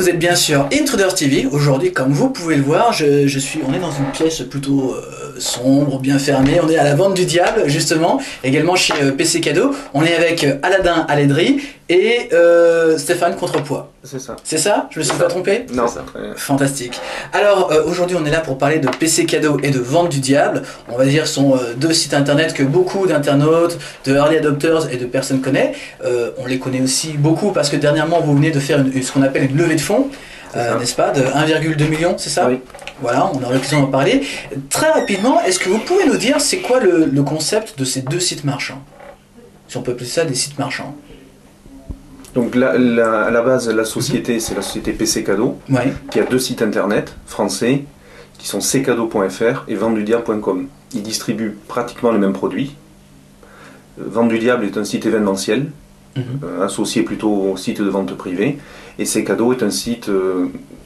vous êtes bien sûr Intruders TV. Aujourd'hui, comme vous pouvez le voir, on est dans une pièce plutôt sombre, bien fermée. On est à la vente du diable, justement, également chez PC Cadeau. On est avec Aladin Aledri et Stéphane Contrepoids. C'est ça. C'est ça? Je me suis pas trompé? Non. Fantastique. Alors, aujourd'hui, on est là pour parler de PC Cadeau et de vente du diable. On va dire, ce sont deux sites internet que beaucoup d'internautes, de early adopters et de personnes connaissent. On les connaît aussi beaucoup parce que dernièrement, vous venez de faire ce qu'on appelle une levée de fonds, n'est-ce pas, de 1,2 million, c'est ça? Oui. Voilà, on aura l'occasion d'en parler. Très rapidement, est-ce que vous pouvez nous dire c'est quoi le concept de ces deux sites marchands? Si on peut appeler ça des sites marchands. Donc à la base, la société, c'est la société PC Cadeau, qui a deux sites internet français, qui sont ccadeau.fr et vendudiable.com. Ils distribuent pratiquement les mêmes produits. Vente du Diable est un site événementiel, associé plutôt au site de vente privée, et ccadeau est un site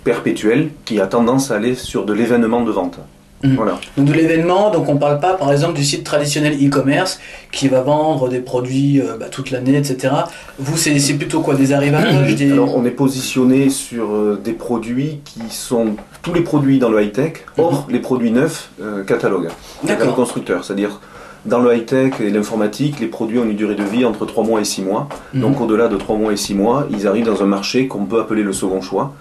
perpétuel qui a tendance à aller sur de l'événement de vente. Voilà. Donc de l'événement, donc on ne parle pas par exemple du site traditionnel e-commerce qui va vendre des produits toute l'année, etc. Vous, c'est plutôt quoi, des arrivages Alors on est positionné sur des produits qui sont tous les produits dans le high-tech, hors les produits neufs catalogue. D'accord. Constructeur, c'est-à-dire dans le high-tech et l'informatique, les produits ont une durée de vie entre 3 mois et 6 mois. Donc au-delà de 3 mois et 6 mois, ils arrivent dans un marché qu'on peut appeler le second choix,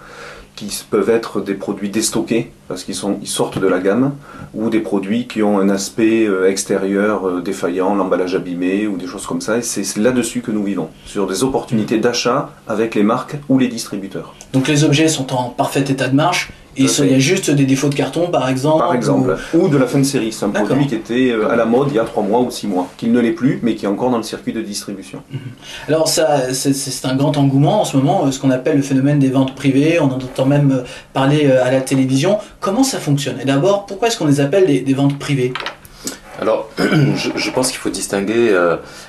qui peuvent être des produits déstockés, parce qu'ils sortent de la gamme, ou des produits qui ont un aspect extérieur défaillant, l'emballage abîmé, ou des choses comme ça. Et c'est là-dessus que nous vivons, sur des opportunités d'achat avec les marques ou les distributeurs. Donc les objets sont en parfait état de marche, et il y a juste des défauts de carton par exemple. Par exemple, ou de la fin de série. C'est un produit qui était à la mode il y a 3 mois ou 6 mois, qu'il ne l'est plus, mais qui est encore dans le circuit de distribution. Alors ça, c'est un grand engouement en ce moment, ce qu'on appelle le phénomène des ventes privées. On en entend même parler à la télévision. Comment ça fonctionne? Et d'abord, pourquoi est-ce qu'on les appelle des ventes privées? Alors, je pense qu'il faut distinguer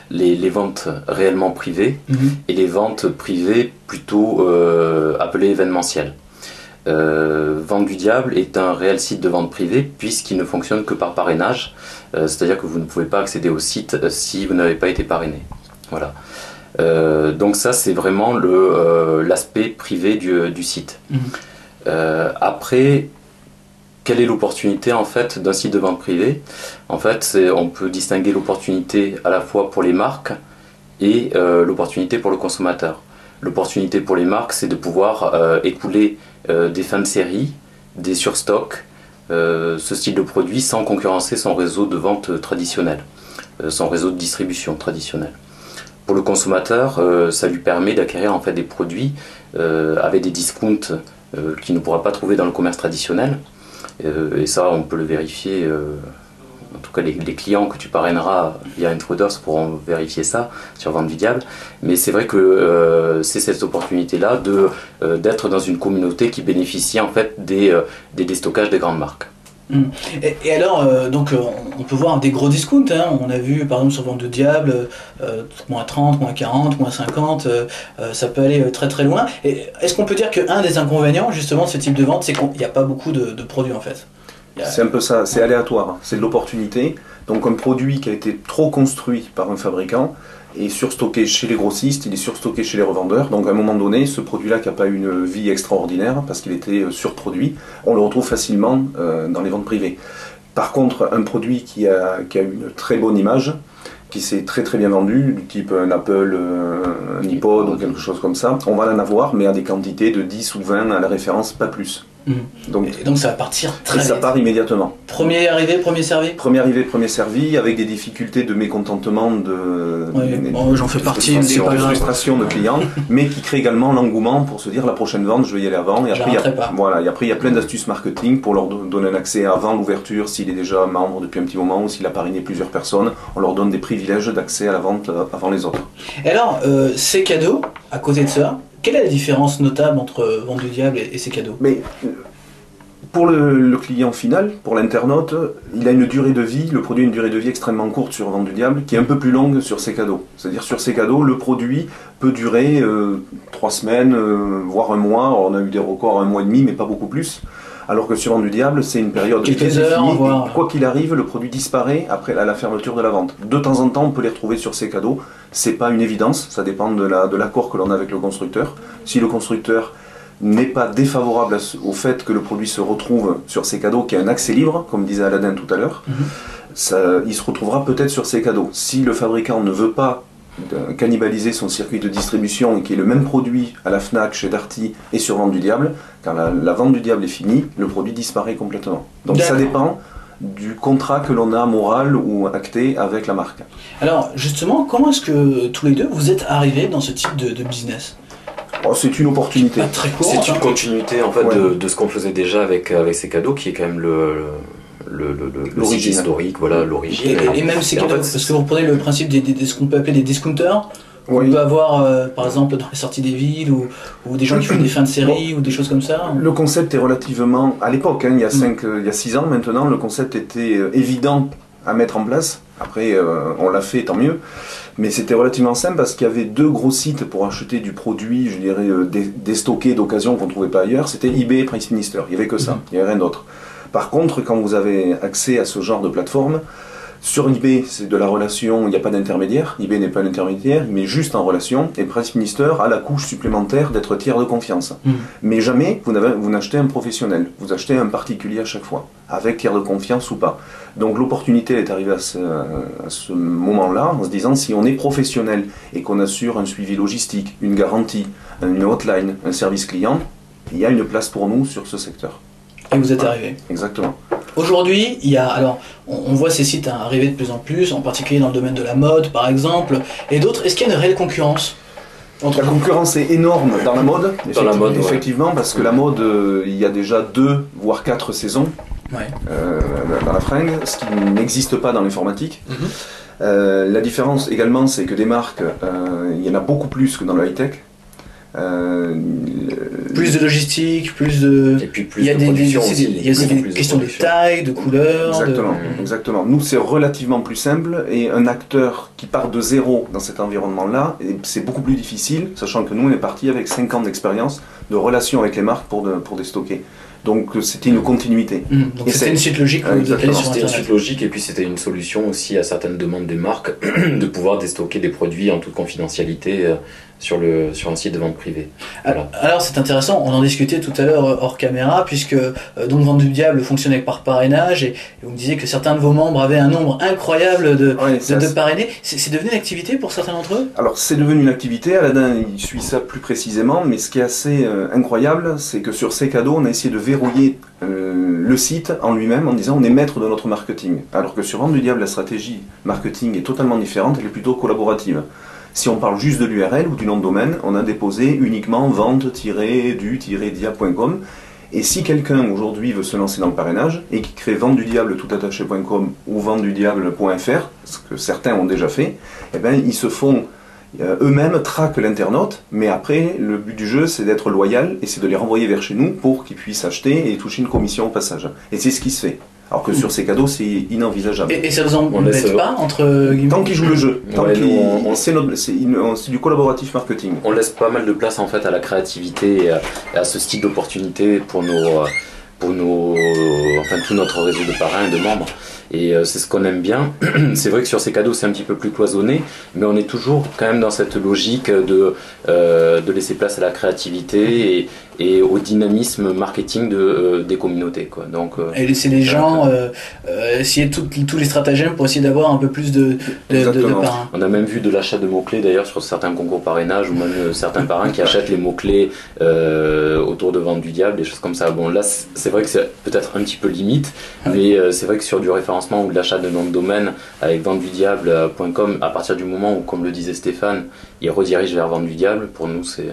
les ventes réellement privées et les ventes privées plutôt appelées événementielles. Vente du Diable est un réel site de vente privée puisqu'il ne fonctionne que par parrainage, c'est-à-dire que vous ne pouvez pas accéder au site si vous n'avez pas été parrainé. Voilà. Donc ça, c'est vraiment l'aspect privé du site. Après, quelle est l'opportunité en fait d'un site de vente privée? En fait, on peut distinguer l'opportunité à la fois pour les marques et l'opportunité pour le consommateur. L'opportunité pour les marques, c'est de pouvoir écouler des fins de série, des surstocks, ce style de produit sans concurrencer son réseau de vente traditionnel, son réseau de distribution traditionnel. Pour le consommateur, ça lui permet d'acquérir en fait des produits avec des discounts qu'il ne pourra pas trouver dans le commerce traditionnel. Et ça, on peut le vérifier. En tout cas, les clients que tu parraineras via Intruders pourront vérifier ça sur Vente du Diable. Mais c'est vrai que c'est cette opportunité-là d'être dans une communauté qui bénéficie en fait des déstockages des grandes marques. Et alors, donc on peut voir des gros discounts, hein. On a vu par exemple sur Vente du Diable, moins 30, moins 40, moins 50, ça peut aller très très loin. Est-ce qu'on peut dire qu'un des inconvénients justement de ce type de vente, c'est qu'il n'y a pas beaucoup de produits en fait? C'est un peu ça, c'est aléatoire, c'est de l'opportunité. Donc un produit qui a été trop construit par un fabricant est surstocké chez les grossistes, il est surstocké chez les revendeurs. Donc à un moment donné, ce produit-là qui n'a pas une vie extraordinaire parce qu'il était surproduit, on le retrouve facilement dans les ventes privées. Par contre, un produit qui a une très bonne image, qui s'est très très bien vendu, du type un Apple, un iPod ou quelque chose comme ça, on va l'en avoir, mais à des quantités de 10 ou 20 à la référence, pas plus. Donc ça va partir très vite. Ça part immédiatement. Premier arrivé, premier servi. Premier arrivé, premier servi, avec des difficultés de mécontentement, j'en fais partie, de frustration de clients, mais qui crée également l'engouement pour se dire la prochaine vente, je vais y aller avant. Et après, il y a plein d'astuces marketing pour leur donner un accès avant l'ouverture s'il est déjà membre depuis un petit moment ou s'il a parrainé plusieurs personnes. On leur donne des privilèges d'accès à la vente avant les autres. Et alors, ccadeau, à côté de ça, quelle est la différence notable entre Vente du Diable et ccadeau? Mais pour le client final, pour l'internaute, il a une durée de vie, le produit a une durée de vie extrêmement courte sur Vente du Diable, qui est un peu plus longue sur ccadeau. C'est-à-dire sur ccadeau, le produit peut durer 3 semaines, voire un mois. Alors, on a eu des records 1 mois et demi, mais pas beaucoup plus. Alors que sur Vente du Diable, c'est une période quelques heures, quoi qu'il arrive, le produit disparaît après la fermeture de la vente. De temps en temps, on peut les retrouver sur ccadeau. C'est pas une évidence, ça dépend de l'accord que l'on a avec le constructeur. Si le constructeur n'est pas défavorable au fait que le produit se retrouve sur ces cadeaux, qui a un accès libre, comme disait Aladin tout à l'heure. Il se retrouvera peut-être sur ces cadeaux. Si le fabricant ne veut pas cannibaliser son circuit de distribution et qu'il y ait le même produit à la FNAC, chez Darty et sur Vente du Diable, quand la Vente du Diable est finie, le produit disparaît complètement. Donc ça dépend du contrat que l'on a moral ou acté avec la marque. Alors justement, comment est-ce que tous les deux vous êtes arrivés dans ce type de business? C'est une opportunité. C'est une continuité en fait de ce qu'on faisait déjà avec ces cadeaux, qui est quand même le site historique, voilà, l'origine. Et même ces cadeaux, parce que vous prenez le principe de ce qu'on peut appeler des discounters, on peut avoir par exemple dans les sorties des villes ou des gens qui font des fins de série ou des choses comme ça. Le concept est relativement, à l'époque, il y a 6 ans maintenant, le concept était évident à mettre en place. Après, on l'a fait, tant mieux. Mais c'était relativement simple parce qu'il y avait 2 gros sites pour acheter du produit, je dirais, déstocké d'occasion qu'on ne trouvait pas ailleurs. C'était eBay et Price Minister. Il n'y avait que ça, il n'y avait rien d'autre. Par contre, quand vous avez accès à ce genre de plateforme, sur eBay, c'est de la relation, il n'y a pas d'intermédiaire. eBay n'est pas un intermédiaire, il met juste en relation. Et Price Minister a la couche supplémentaire d'être tiers de confiance. Mais jamais vous n'achetez un professionnel. Vous achetez un particulier à chaque fois, avec tiers de confiance ou pas. Donc l'opportunité est arrivée à ce moment-là, en se disant si on est professionnel et qu'on assure un suivi logistique, une garantie, une hotline, un service client, il y a une place pour nous sur ce secteur. Et vous êtes arrivé. Exactement. Aujourd'hui, on voit ces sites arriver de plus en plus, en particulier dans le domaine de la mode par exemple, et d'autres. Est-ce qu'il y a une réelle concurrence? La concurrence est énorme dans la mode, effectivement, parce que la mode, il y a déjà 2 voire 4 saisons dans la fringue, ce qui n'existe pas dans l'informatique. La différence également, c'est que des marques, il y en a beaucoup plus que dans le high-tech. Plus de logistique, plus de... Et puis plus de production aussi. Il y a des questions de taille, de couleur... Exactement. Nous, c'est relativement plus simple, et un acteur qui part de zéro dans cet environnement-là, c'est beaucoup plus difficile, sachant que nous, on est parti avec 5 ans d'expérience de relation avec les marques pour déstocker. Donc c'était une continuité. Donc c'était une suite logique. C'était une suite logique, et puis c'était une solution aussi à certaines demandes des marques de pouvoir déstocker des produits en toute confidentialité sur un site de vente privée. Voilà. Alors c'est intéressant, on en discutait tout à l'heure hors caméra, puisque donc Vente du Diable fonctionnait par parrainage, et vous me disiez que certains de vos membres avaient un nombre incroyable de parrainés. C'est devenu une activité pour certains d'entre eux? Alors c'est devenu une activité, Aladin il suit ça plus précisément, mais ce qui est assez incroyable, c'est que sur ces cadeaux, on a essayé de verrouiller le site en lui-même en disant on est maître de notre marketing. Alors que sur Vente du Diable, la stratégie marketing est totalement différente, elle est plutôt collaborative. Si on parle juste de l'URL ou du nom de domaine, on a déposé uniquement vente-du-diable.com. Et si quelqu'un aujourd'hui veut se lancer dans le parrainage et qui crée ventedudiable.com ou ventedudiable.fr, ce que certains ont déjà fait, eh ben, ils se font eux-mêmes traquent l'internaute, mais après le but du jeu c'est d'être loyal et c'est de les renvoyer vers chez nous pour qu'ils puissent acheter et toucher une commission au passage. Et c'est ce qui se fait. Alors que sur ces cadeaux, c'est inenvisageable. Et ça vous embête pas entre guillemets? Tant qu'ils jouent le jeu, c'est du collaboratif marketing. On laisse pas mal de place en fait à la créativité et à ce style d'opportunité pour tout notre réseau de parrains et de membres. Et c'est ce qu'on aime bien. C'est vrai que sur ces cadeaux c'est un petit peu plus cloisonné, mais on est toujours quand même dans cette logique de laisser place à la créativité et au dynamisme marketing des communautés, quoi. Donc, et laisser les gens essayer tous les stratagèmes pour essayer d'avoir un peu plus de parrains. On a même vu de l'achat de mots-clés d'ailleurs sur certains concours parrainage, ou même certains parrains qui achètent les mots-clés autour de Vente du Diable, des choses comme ça. Bon là c'est vrai que c'est peut-être un petit peu limite, mais c'est vrai que sur du référencement ou de l'achat de nom de domaine avec ventedudiable.com, à partir du moment où, comme le disait Stéphane, il redirige vers Vente du Diable, pour nous c'est...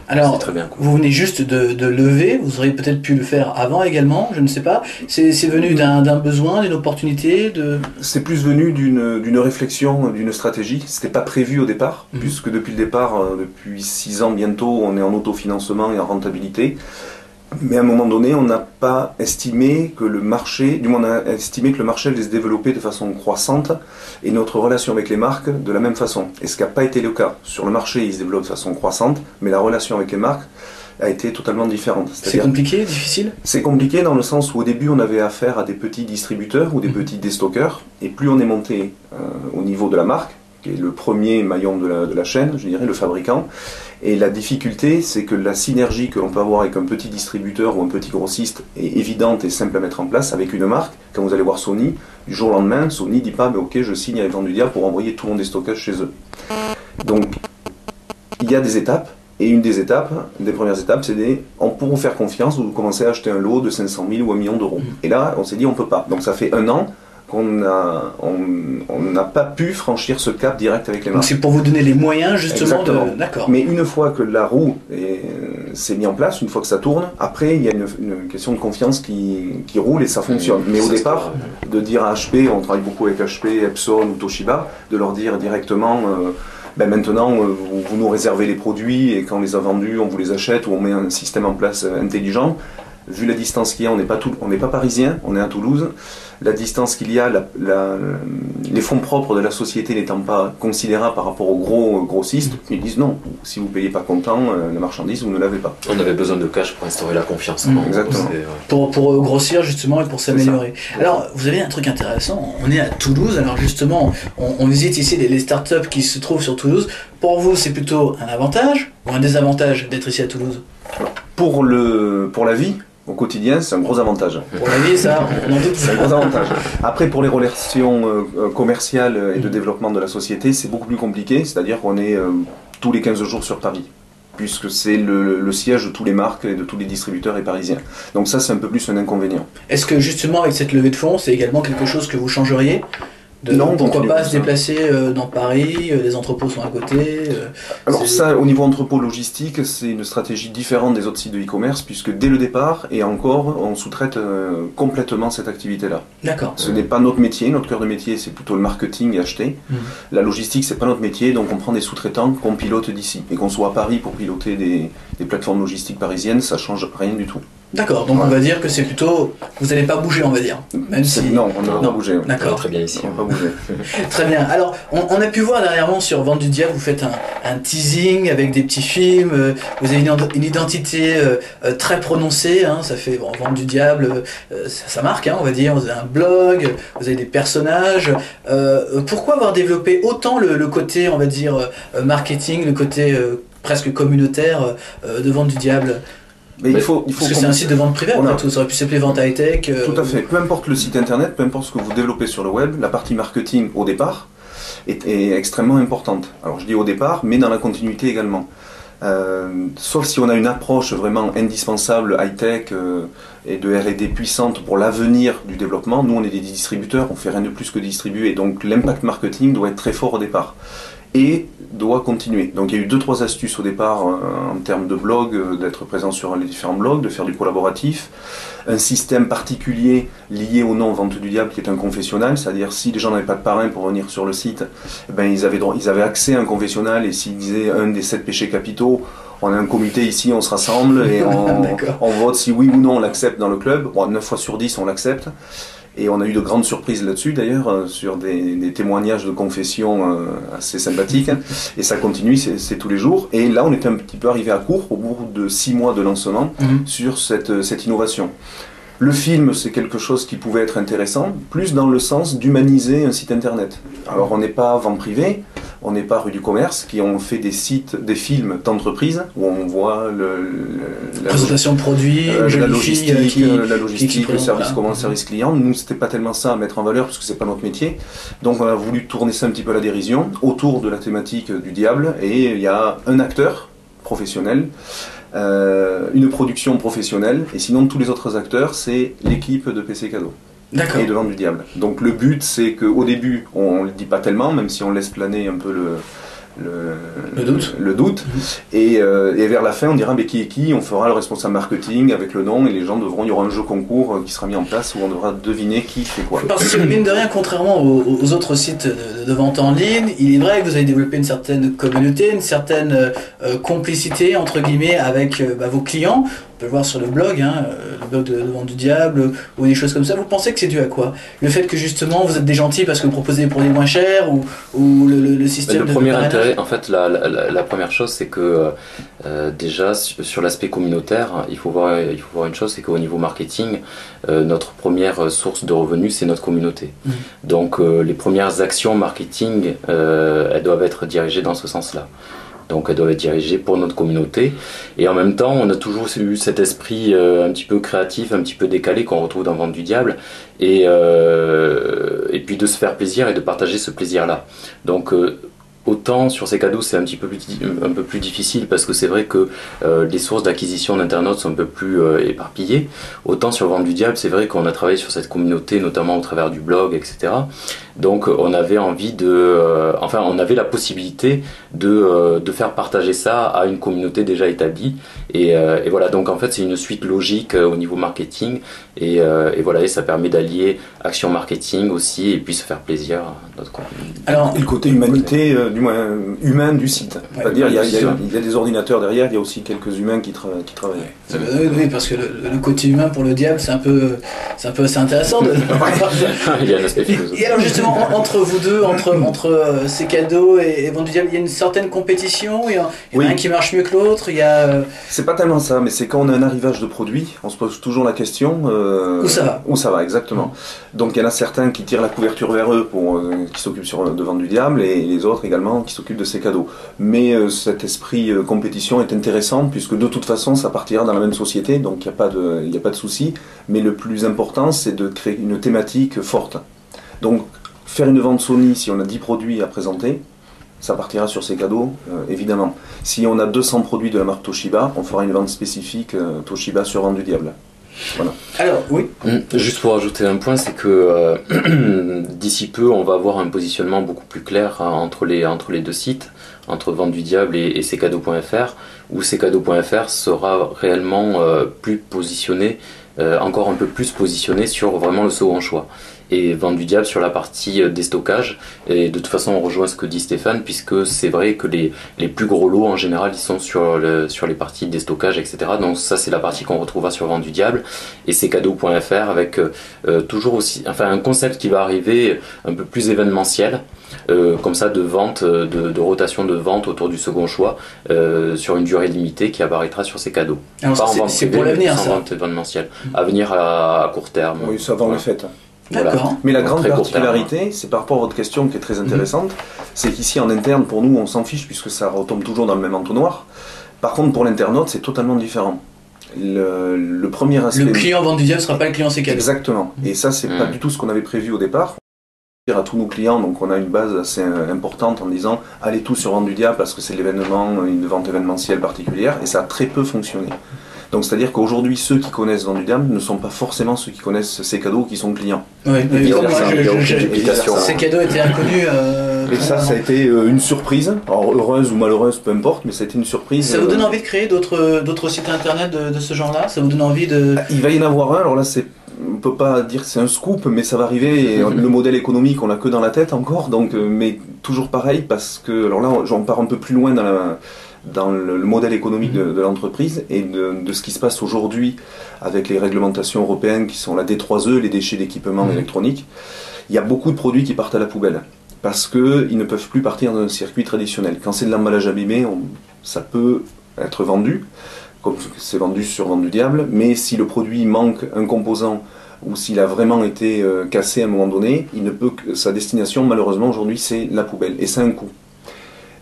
Alors, très bien, quoi. Vous venez juste de lever, vous auriez peut-être pu le faire avant également, je ne sais pas. C'est venu d'un besoin, d'une opportunité C'est plus venu d'une réflexion, d'une stratégie. C'était pas prévu au départ, puisque depuis le départ, depuis 6 ans bientôt, on est en autofinancement et en rentabilité. Mais à un moment donné, on n'a pas estimé que le marché, du moins on a estimé que le marché allait se développer de façon croissante et notre relation avec les marques de la même façon. Et ce qui n'a pas été le cas. Sur le marché, il se développe de façon croissante, mais la relation avec les marques a été totalement différente. C'est compliqué, difficile? C'est compliqué dans le sens où au début on avait affaire à des petits distributeurs ou des petits déstockeurs, et plus on est monté au niveau de la marque, qui est le premier maillon de la chaîne, je dirais, le fabricant. Et la difficulté, c'est que la synergie que l'on peut avoir avec un petit distributeur ou un petit grossiste est évidente et simple à mettre en place avec une marque. Quand vous allez voir Sony, du jour au lendemain, Sony ne dit pas ok, je signe avec Vendu Diable pour envoyer tout mon déstockage chez eux. Donc, il y a des étapes. Et une des étapes, des premières étapes, c'est pour vous faire confiance, vous commencez à acheter un lot de 500 000 ou 1 million d'euros. Et là, on s'est dit, on ne peut pas. Donc ça fait 1 an qu'on n'a pas pu franchir ce cap direct avec les marques. Donc c'est pour vous donner les moyens justement Exactement. D'accord. Mais une fois que la roue s'est mise en place, une fois que ça tourne, après il y a une question de confiance qui roule et ça fonctionne. Mais au départ, de dire à HP, on travaille beaucoup avec HP, Epson ou Toshiba, de leur dire directement... maintenant, vous nous réservez les produits et quand on les a vendus, on vous les achète ou on met un système en place intelligent. Vu la distance qu'il y a, on n'est pas parisien, on est à Toulouse. La distance qu'il y a, les fonds propres de la société n'étant pas considérables par rapport aux gros grossistes, ils disent non, si vous ne payez pas comptant, la marchandise, vous ne l'avez pas. On avait besoin de cash pour instaurer la confiance. Exactement. Pour grossir justement et pour s'améliorer. Alors, vous avez un truc intéressant, on est à Toulouse, alors justement, on visite ici les startups qui se trouvent sur Toulouse. Pour vous, c'est plutôt un avantage ou un désavantage d'être ici à Toulouse? Pour la vie, au quotidien, c'est un gros avantage. Pour la vie, ça, on en doute. C'est un gros avantage. Après, pour les relations commerciales et de développement de la société, c'est beaucoup plus compliqué, c'est-à-dire qu'on est tous les 15 jours sur Paris, puisque c'est le siège de toutes les marques et de tous les distributeurs et parisiens. Donc ça, c'est un peu plus un inconvénient. Est-ce que justement, avec cette levée de fonds, c'est également quelque chose que vous changeriez? Non, pourquoi pas se déplacer dans Paris, les entrepôts sont à côté. Alors ça, au niveau entrepôt logistique, c'est une stratégie différente des autres sites de e-commerce, puisque dès le départ, et encore, on sous-traite complètement cette activité-là. D'accord. Ce n'est pas notre métier, notre cœur de métier, c'est plutôt le marketing et acheter. La logistique, c'est pas notre métier, donc on prend des sous-traitants qu'on pilote d'ici. Et qu'on soit à Paris pour piloter des plateformes logistiques parisiennes, ça change rien du tout. D'accord, donc on va dire que c'est plutôt... Vous n'allez pas bouger, on va dire. Même si... Non, on ne va pas bouger. D'accord. Très bien ici. On va pas bouger. Très bien. Alors, on a pu voir dernièrement sur Vendu Diable, vous faites un teasing avec des petits films, vous avez une identité très prononcée, hein, ça fait Vendu Diable, ça marque, hein, on va dire, vous avez un blog, vous avez des personnages. Pourquoi avoir développé autant le côté, on va dire, marketing, le côté presque communautaire de Vendu Diable? Mais il faut parce que c'est un site de vente privée, après tout, ça aurait pu s'appeler Vente High-Tech. Tout à fait. Peu importe le site internet, peu importe ce que vous développez sur le web, la partie marketing au départ est extrêmement importante. Alors je dis au départ, mais dans la continuité également. Sauf si on a une approche vraiment indispensable, high-tech et de R&D puissante pour l'avenir du développement. Nous, on est des distributeurs, on fait rien de plus que distribuer, donc l'impact marketing doit être très fort au départ. Et doit continuer. Donc il y a eu 2-3 astuces au départ en termes de blog, d'être présent sur les différents blogs, de faire du collaboratif, un système particulier lié au nom Vente du Diable qui est un confessionnal, c'est-à-dire si les gens n'avaient pas de parrain pour venir sur le site, ils avaient accès à un confessionnal et s'ils disaient un des 7 péchés capitaux, on a un comité ici, on se rassemble et on vote si oui ou non on l'accepte dans le club. Bon, 9 fois sur 10 on l'accepte. Et on a eu de grandes surprises là-dessus d'ailleurs, sur des témoignages de confession assez sympathiques. Et ça continue, c'est tous les jours. Et là, on était un petit peu arrivé à court, au bout de 6 mois de lancement, sur cette innovation. Le film, c'est quelque chose qui pouvait être intéressant, plus dans le sens d'humaniser un site internet. Alors, on n'est pas vente privée, on n'est pas rue du commerce, qui ont fait des films d'entreprise, où on voit la présentation de produits, la logistique, le service commande, le service client. Nous, c'était pas tellement ça à mettre en valeur, parce que c'est pas notre métier. Donc, on a voulu tourner ça un petit peu à la dérision, autour de la thématique du diable, et il y a un acteur professionnel, une production professionnelle, et sinon tous les autres acteurs, c'est l'équipe de PC Cadeau et de Vente du Diable. Donc le but, c'est qu'au début, on ne le dit pas tellement, même si on laisse planer un peu le doute. Et vers la fin, on dira qui est qui, on fera le responsable marketing avec le nom, et les gens il y aura un jeu concours qui sera mis en place où on devra deviner qui fait quoi. Parce que mine de rien, contrairement aux autres sites de vente en ligne, il est vrai que vous avez développé une certaine communauté, une certaine complicité entre guillemets avec vos clients. peut le voir sur le blog, hein, le blog de Vente du Diable, ou des choses comme ça. Vous pensez que c'est dû à quoi? Le fait que justement vous êtes des gentils parce que vous proposez des produits moins chers, ou le système le premier intérêt, en fait, la première chose, c'est que déjà sur l'aspect communautaire, il faut voir une chose, c'est qu'au niveau marketing, notre première source de revenus, c'est notre communauté. Donc les premières actions marketing, elles doivent être dirigées dans ce sens-là. Donc elles doivent être dirigées pour notre communauté. Et en même temps, on a toujours eu cet esprit un petit peu créatif, un petit peu décalé qu'on retrouve dans Vente du Diable. Et puis de se faire plaisir et de partager ce plaisir-là. Donc autant sur ces cadeaux c'est un peu plus difficile parce que c'est vrai que les sources d'acquisition d'internautes sont un peu plus éparpillées. Autant sur Vente du Diable, c'est vrai qu'on a travaillé sur cette communauté, notamment au travers du blog, etc. Donc on avait envie on avait la possibilité de faire partager ça à une communauté déjà établie. Et voilà, donc en fait c'est une suite logique au niveau marketing. Et voilà, et ça permet d'allier action marketing aussi et puis se faire plaisir à notre contenu. Alors, et le côté humanité, du moins humain du site. C'est-à-dire, il y a des ordinateurs derrière, il y a aussi quelques humains qui travaillent. Oui, parce que le côté humain pour le diable, c'est un peu assez intéressant. Il y a un aspect philosophique. Et alors justement, entre vous deux, entre ces cadeaux et Vente du Diable, il y a une certaine compétition, il y en a un qui marche mieux que l'autre, il y a... C'est pas tellement ça, mais c'est quand on a un arrivage de produits, on se pose toujours la question... où ça va? Où ça va, exactement. Donc il y en a certains qui tirent la couverture vers eux, qui s'occupent de Vente du Diable, et les autres également qui s'occupent de ces cadeaux. Mais cet esprit compétition est intéressant, puisque de toute façon ça partira dans la même société, donc il n'y a pas de souci. Mais le plus important, c'est de créer une thématique forte. Donc faire une vente Sony, si on a 10 produits à présenter, ça partira sur ces cadeaux, évidemment. Si on a 200 produits de la marque Toshiba, on fera une vente spécifique Toshiba sur Vente du Diable. Voilà. Alors, oui. Juste pour ajouter un point, c'est que d'ici peu, on va avoir un positionnement beaucoup plus clair entre les deux sites, entre Vente du Diable et ccadeaux.fr, où ccadeaux.fr sera réellement plus positionné, encore un peu plus positionné sur vraiment le second choix. Et Vente du Diable sur la partie déstockage. Et de toute façon, on rejoint ce que dit Stéphane, puisque c'est vrai que les plus gros lots en général ils sont sur les parties déstockage, etc. Donc ça, c'est la partie qu'on retrouvera sur Vente du Diable. Et c'est cadeaux.fr avec toujours aussi, enfin un concept qui va arriver un peu plus événementiel, comme ça, de vente, de rotation de vente autour du second choix sur une durée limitée qui apparaîtra sur ces cadeaux. Alors, pas en vente c'est privée, pour l'avenir, mais en vente événementielle. À venir à court terme. Oui, ça va les fêtes. Voilà. Mais la grande particularité, c'est par rapport à votre question qui est très intéressante, c'est qu'ici en interne, pour nous, on s'en fiche puisque ça retombe toujours dans le même entonnoir. Par contre, pour l'internaute, c'est totalement différent. Le premier aspect... Le client Vente du Diable ne sera pas le client ccadeaux. Exactement. Et ça, c'est pas du tout ce qu'on avait prévu au départ. À tous nos clients, donc on a une base assez importante en disant allez tous sur Vente du Diable parce que c'est l'événement, une vente événementielle particulière, et ça a très peu fonctionné. Donc c'est-à-dire qu'aujourd'hui, ceux qui connaissent Vente du Diable ne sont pas forcément ceux qui connaissent ces cadeaux qui sont clients. Oui, ces cadeaux étaient inconnus. Et ça a été une surprise, alors heureuse ou malheureuse, peu importe, mais ça a été une surprise. Ça vous donne envie de créer d'autres sites internet de ce genre-là? Ça vous donne envie de... Il va y en avoir un, alors là on ne peut pas dire que c'est un scoop, mais ça va arriver, et le modèle économique on l'a que dans la tête encore, donc, mais toujours pareil, parce que, alors là j'en pars un peu plus loin dans le modèle économique de l'entreprise et de ce qui se passe aujourd'hui avec les réglementations européennes qui sont la D3E, les déchets d'équipement électronique. Il y a beaucoup de produits qui partent à la poubelle parce qu'ils ne peuvent plus partir dans un circuit traditionnel. Quand c'est de l'emballage abîmé, ça peut être vendu, comme c'est vendu sur Vente du Diable, mais si le produit manque un composant ou s'il a vraiment été cassé à un moment donné, il ne peut que, sa destination malheureusement aujourd'hui c'est la poubelle et c'est un coût.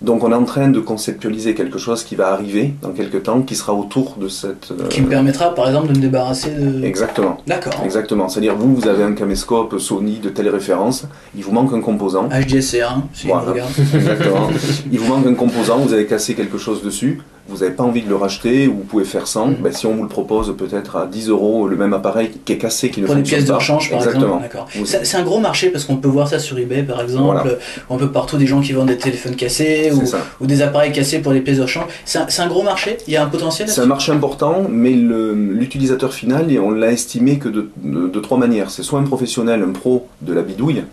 Donc on est en train de conceptualiser quelque chose qui va arriver dans quelques temps, qui sera autour de cette... Qui me permettra par exemple de me débarrasser de... Exactement. D'accord. Exactement. C'est-à-dire vous avez un caméscope Sony de telle référence, il vous manque un composant. HDSR1, si voilà. vous regardez. Exactement. Il vous manque un composant, vous avez cassé quelque chose dessus, vous n'avez pas envie de le racheter, ou vous pouvez faire sans, ben, si on vous le propose peut-être à 10 €, le même appareil qui est cassé, qui ne fonctionne pas. Pour des pièces de rechange par exactement. Exemple. C'est un gros marché parce qu'on peut voir ça sur eBay par exemple, voilà. On peut partout des gens qui vendent des téléphones cassés ou des appareils cassés pour des pièces de rechange. C'est un gros marché, il y a un potentiel. C'est un marché important, mais l'utilisateur final, on l'a estimé que de trois manières. C'est soit un professionnel, un pro de la bidouille,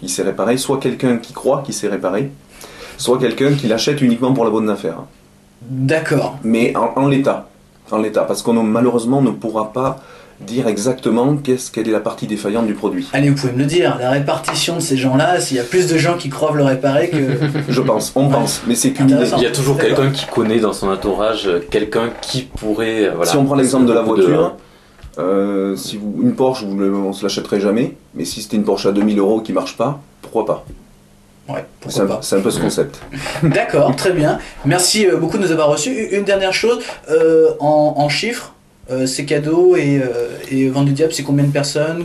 qui sait réparer, soit quelqu'un qui croit qu'il sait réparer, soit quelqu'un qui l'achète uniquement pour la bonne affaire. D'accord. Mais en l'état. en l'état, parce qu'on malheureusement ne pourra pas dire exactement quelle est la partie défaillante du produit. Allez, vous pouvez me le dire, la répartition de ces gens-là, s'il y a plus de gens qui croient le réparer que... Je pense, on pense, mais c'est cumulé. Il y a toujours quelqu'un qui connaît dans son entourage, quelqu'un qui pourrait... Voilà, si on prend l'exemple de la voiture, si une Porsche, on ne se l'achèterait jamais, mais si c'était une Porsche à 2000 € qui ne marche pas, pourquoi pas? Ouais, pourquoi pas. C'est un peu ce concept. D'accord, très bien. Merci beaucoup de nous avoir reçus. Une dernière chose, en chiffres, C'est Cadeau et Vente du Diable, c'est combien de personnes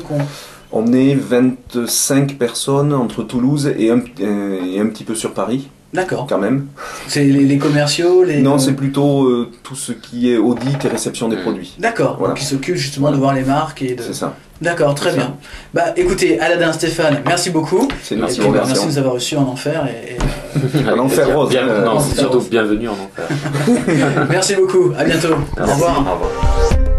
On est 25 personnes entre Toulouse et un petit peu sur Paris. D'accord. Quand même. C'est les commerciaux Non, c'est plutôt tout ce qui est audit et réception des produits. D'accord, voilà. Donc qui s'occupe justement de voir les marques et de... C'est ça. D'accord, très bien. Bah écoutez, Aladin, Stéphane, merci beaucoup. Merci de nous avoir reçus en enfer. En enfer rose. Non, c'est surtout bienvenue en enfer. Merci beaucoup, à bientôt. Merci. Au revoir. Au revoir.